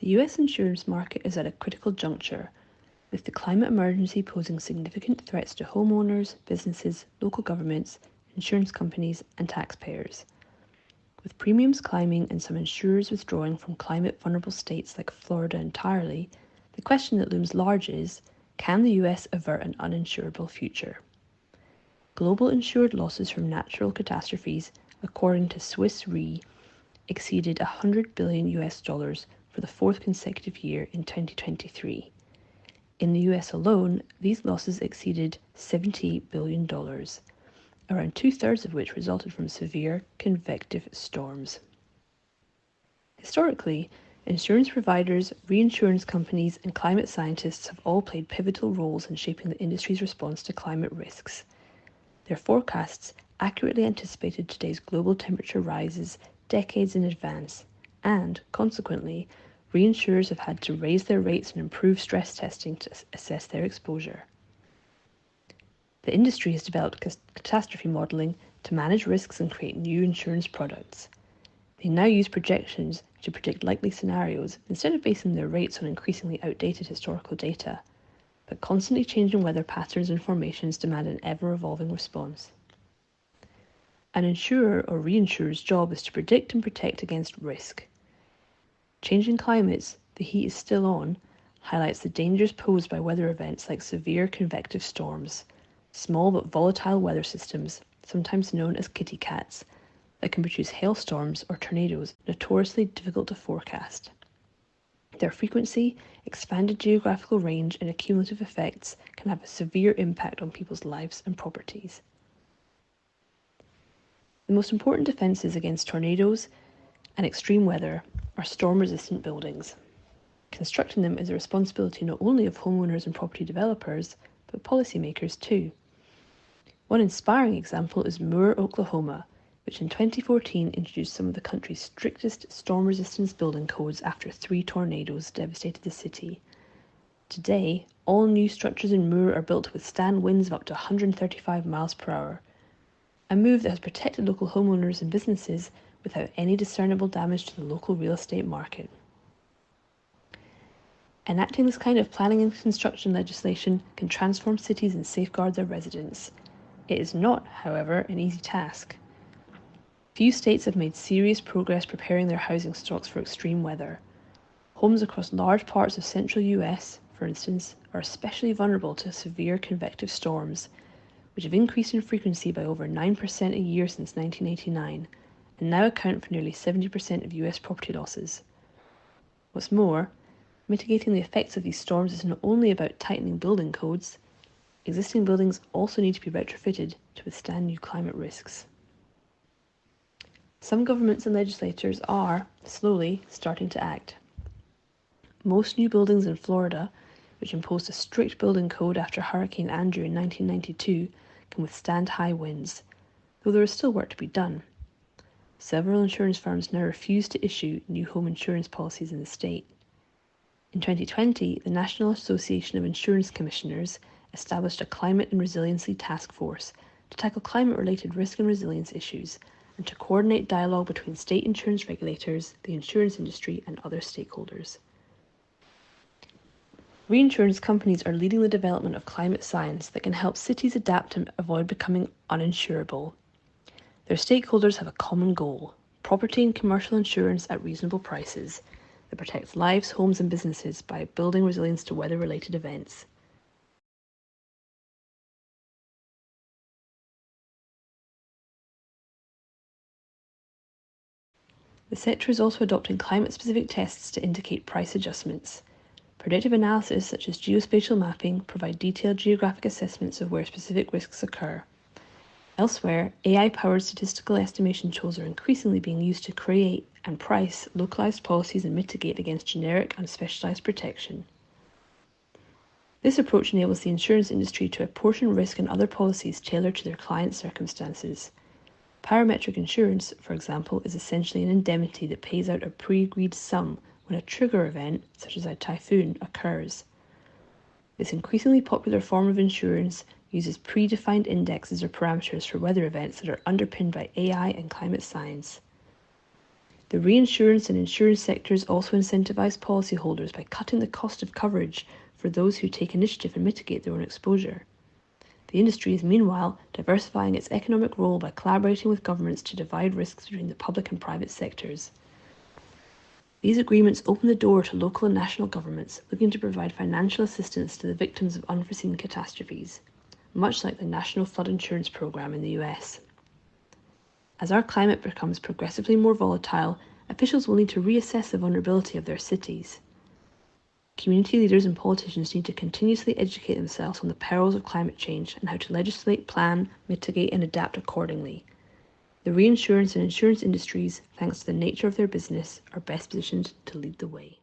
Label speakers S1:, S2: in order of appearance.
S1: The US insurance market is at a critical juncture, with the climate emergency posing significant threats to homeowners, businesses, local governments, insurance companies, and taxpayers. With premiums climbing and some insurers withdrawing from climate-vulnerable states like Florida entirely, the question that looms large is, can the US avert an uninsurable future? Global insured losses from natural catastrophes, according to Swiss Re, exceeded $100 billion for the fourth consecutive year in 2023. In the US alone, these losses exceeded $78 billion, around two-thirds of which resulted from severe convective storms. Historically, insurance providers, reinsurance companies, and climate scientists have all played pivotal roles in shaping the industry's response to climate risks. Their forecasts accurately anticipated today's global temperature rises decades in advance, and, consequently, reinsurers have had to raise their rates and improve stress testing to assess their exposure. The industry has developed catastrophe modelling to manage risks and create new insurance products. They now use projections to predict likely scenarios instead of basing their rates on increasingly outdated historical data, but constantly changing weather patterns and formations demand an ever-evolving response. An insurer or reinsurer's job is to predict and protect against risk. Changing climates, the heat is still on, highlights the dangers posed by weather events like severe convective storms, small but volatile weather systems, sometimes known as kitty cats, that can produce hailstorms or tornadoes notoriously difficult to forecast. Their frequency, expanded geographical range, and accumulative effects can have a severe impact on people's lives and properties. The most important defences against tornadoes and extreme weather are storm-resistant buildings. Constructing them is a responsibility not only of homeowners and property developers, but policymakers too. One inspiring example is Moore, Oklahoma, which in 2014 introduced some of the country's strictest storm resistance building codes after 3 tornadoes devastated the city. Today, all new structures in Moore are built to withstand winds of up to 135 miles per hour, a move that has protected local homeowners and businesses without any discernible damage to the local real estate market. Enacting this kind of planning and construction legislation can transform cities and safeguard their residents. It is not, however, an easy task. Few states have made serious progress preparing their housing stocks for extreme weather. Homes across large parts of central US, for instance, are especially vulnerable to severe convective storms, which have increased in frequency by over 9% a year since 1989, and now account for nearly 70% of US property losses. What's more, mitigating the effects of these storms is not only about tightening building codes. Existing buildings also need to be retrofitted to withstand new climate risks. Some governments and legislators are, slowly, starting to act. Most new buildings in Florida, which imposed a strict building code after Hurricane Andrew in 1992, can withstand high winds, though there is still work to be done. Several insurance firms now refuse to issue new home insurance policies in the state. In 2020, the National Association of Insurance Commissioners established a Climate and Resiliency Task Force to tackle climate-related risk and resilience issues and to coordinate dialogue between state insurance regulators, the insurance industry, and other stakeholders. Reinsurance companies are leading the development of climate science that can help cities adapt and avoid becoming uninsurable. Their stakeholders have a common goal: property and commercial insurance at reasonable prices that protects lives, homes, and businesses by building resilience to weather-related events. The sector is also adopting climate-specific tests to indicate price adjustments. Predictive analysis such as geospatial mapping provide detailed geographic assessments of where specific risks occur. Elsewhere, AI-powered statistical estimation tools are increasingly being used to create and price localized policies and mitigate against generic and specialized protection. This approach enables the insurance industry to apportion risk and other policies tailored to their clients' circumstances. Parametric insurance, for example, is essentially an indemnity that pays out a pre-agreed sum when a trigger event, such as a typhoon, occurs. This increasingly popular form of insurance uses predefined indexes or parameters for weather events that are underpinned by AI and climate science. The reinsurance and insurance sectors also incentivize policyholders by cutting the cost of coverage for those who take initiative and mitigate their own exposure. The industry is meanwhile diversifying its economic role by collaborating with governments to divide risks between the public and private sectors. These agreements open the door to local and national governments looking to provide financial assistance to the victims of unforeseen catastrophes, much like the National Flood Insurance Program in the US. As our climate becomes progressively more volatile, officials will need to reassess the vulnerability of their cities. Community leaders and politicians need to continuously educate themselves on the perils of climate change and how to legislate, plan, mitigate, and adapt accordingly. The reinsurance and insurance industries, thanks to the nature of their business, are best positioned to lead the way.